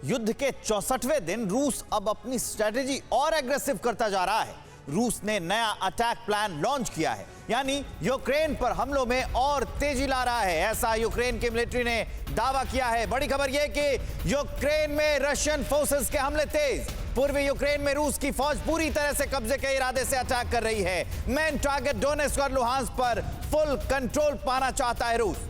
युद्ध के 64वें दिन रूस अब अपनी स्ट्रेटेजी और एग्रेसिव करता जा रहा है। रूस ने नया अटैक प्लान लॉन्च किया है, यानी यूक्रेन पर हमलों में और तेजी ला रहा है, ऐसा यूक्रेन की मिलिट्री ने दावा किया है। बड़ी खबर यह कि यूक्रेन में रशियन फोर्सेस के हमले तेज। पूर्वी यूक्रेन में रूस की फौज पूरी तरह से कब्जे के इरादे से अटैक कर रही है। मेन टारगेट डोनेट्स्क और लुहांस्क पर फुल कंट्रोल पाना चाहता है रूस।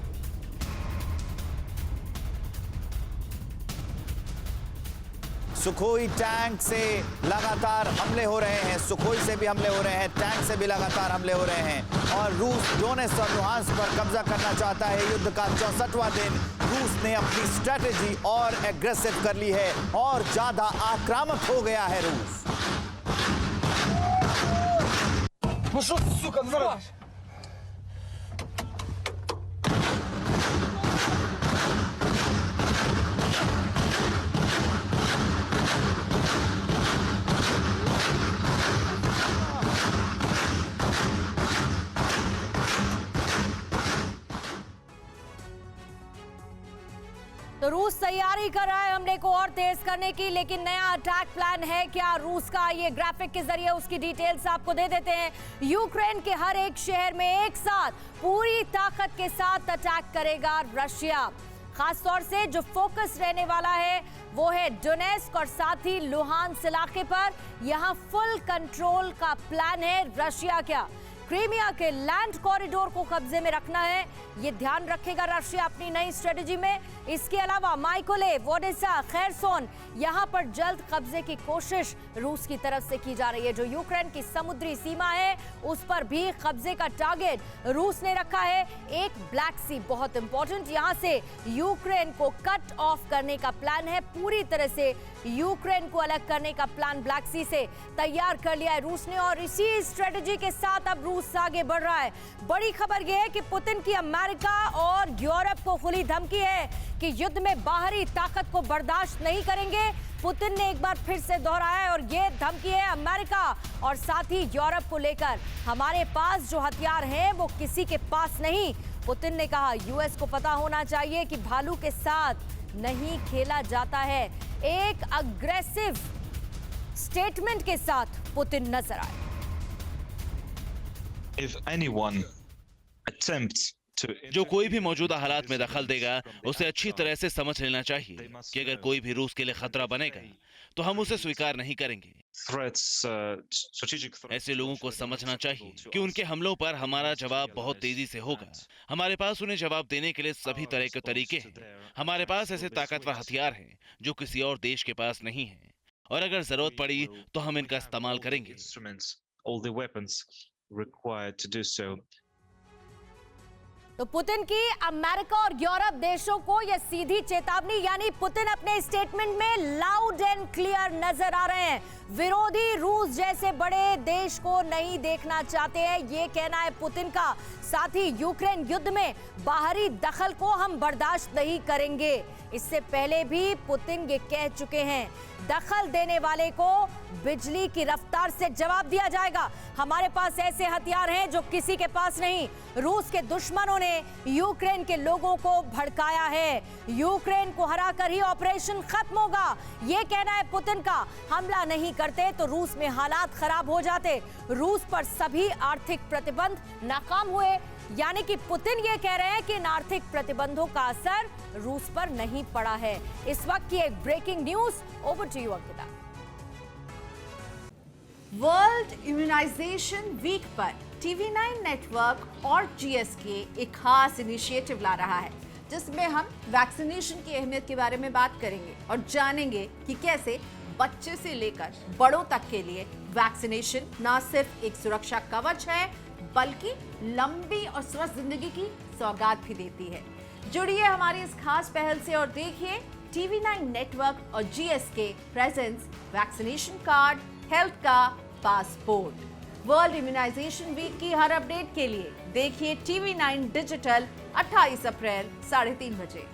सुखोई टैंक से लगातार हमले हो रहे हैं, सुखोई से भी हमले हो रहे हैं, टैंक से भी लगातार हमले हो रहे हैं और रूस डोनेट्स्क और लुहांस्क पर कब्जा करना चाहता है। युद्ध का 64वां दिन, रूस ने अपनी स्ट्रेटेजी और एग्रेसिव कर ली है और ज्यादा आक्रामक हो गया है रूस। तो रूस तैयारी कर रहा है हमले को और तेज करने की, लेकिन नया अटैक प्लान है क्या रूस का? ये ग्राफिक के जरिए उसकी डिटेल्स आपको दे देते हैं। यूक्रेन के हर एक शहर में एक साथ पूरी ताकत के साथ अटैक करेगा रशिया। खासतौर से जो फोकस रहने वाला है वो है डोनेट्स्क और साथ ही लुहांस्क इलाके पर। यहाँ फुल कंट्रोल का प्लान है रशिया का। क्रीमिया के लैंड कॉरिडोर को कब्जे में रखना है, ये ध्यान रखेगा रशिया अपनी नई स्ट्रेटेजी में। इसके अलावा माइकोलेव, ओडेसा, खेरसोन, यहाँ पर जल्द कब्जे की कोशिश रूस की तरफ से की जा रही है। जो यूक्रेन की समुद्री सीमा है उस पर भी कब्जे का टारगेट रूस ने रखा है। एक ब्लैक सी बहुत इंपॉर्टेंट, यहाँ से यूक्रेन को कट ऑफ करने का प्लान है। पूरी तरह से यूक्रेन को अलग करने का प्लान ब्लैक सी से तैयार कर लिया है रूस ने और इसी स्ट्रेटेजी के साथ अब रूस आगे बढ़ रहा है। बड़ी खबर यह है कि पुतिन की अमेरिका और यूरोप को खुली धमकी है कि युद्ध में बाहरी ताकत को बर्दाश्त नहीं करेंगे। पुतिन ने एक बार फिर से दोहराया है और ये धमकी है अमेरिका और साथ ही यूरोप को लेकर, हमारे पास जो हथियार हैं वो किसी के पास नहीं। पुतिन ने कहा यूएस को पता होना चाहिए कि भालू के साथ नहीं खेला जाता है। एक अग्रेसिव स्टेटमेंट के साथ पुतिन नजर आए। If anyone attempts to जो कोई भी मौजूदा हालात में दखल देगा उसे अच्छी तरह से समझ लेना चाहिए कि अगर कोई भी रूस के लिए खतरा बनेगा तो हम उसे स्वीकार नहीं करेंगे। threats, strategic threats, ऐसे लोगों को समझना चाहिए कि उनके हमलों पर हमारा जवाब बहुत तेजी से होगा। हमारे पास उन्हें जवाब देने के लिए सभी तरह के तरीके हैं। हमारे पास ऐसे ताकतवर हथियार हैं जो किसी और देश के पास नहीं है और अगर जरूरत पड़ी तो हम इनका इस्तेमाल करेंगे। instruments, all the weapons required to do so. तो पुतिन की अमेरिका और यूरोप देशों को यह सीधी चेतावनी, यानी पुतिन अपने स्टेटमेंट में लाउड एंड क्लियर नजर आ रहे हैं। विरोधी रूस जैसे बड़े देश को नहीं देखना चाहते हैं, ये कहना है पुतिन का। साथ ही यूक्रेन युद्ध में बाहरी दखल को हम बर्दाश्त नहीं करेंगे। इससे पहले भी पुतिन ये कह चुके हैं, दखल देने वाले को बिजली की रफ्तार से जवाब दिया जाएगा। हमारे पास ऐसे हथियार हैं जो किसी के पास नहीं। रूस के दुश्मनों ने यूक्रेन के लोगों को भड़काया है। यूक्रेन को हराकर ही ऑपरेशन खत्म होगा, ये कहना है पुतिन का। हमला नहीं करते तो रूस में हालात खराब हो जाते। रूस पर सभी आर्थिक प्रतिबंध नाकाम हुए, यानी कि पुतिन ये कह रहे हैं कि इन आर्थिक प्रतिबंधों का असर रूस पर नहीं पड़ा है। इस वक्त की एक breaking news, over to you Ankita. World immunisation week पर TV9 नेटवर्क और GSK एक खास इनिशिएटिव ला रहा है, जिसमें हम वैक्सीनेशन की अहमियत के बारे में बात करेंगे और जानेंगे कि कैसे बच्चे से लेकर बड़ों तक के लिए वैक्सीनेशन न सिर्फ एक सुरक्षा कवच है बल्कि लंबी और स्वस्थ जिंदगी की सौगात भी देती है। जुड़िए हमारी इस खास पहल से और देखिए TV9 नेटवर्क और GSK presence vaccination card, health का पासपोर्ट। वर्ल्ड इम्यूनाइजेशन वीक की हर अपडेट के लिए देखिए TV9 डिजिटल 28 अप्रैल 3:30 बजे।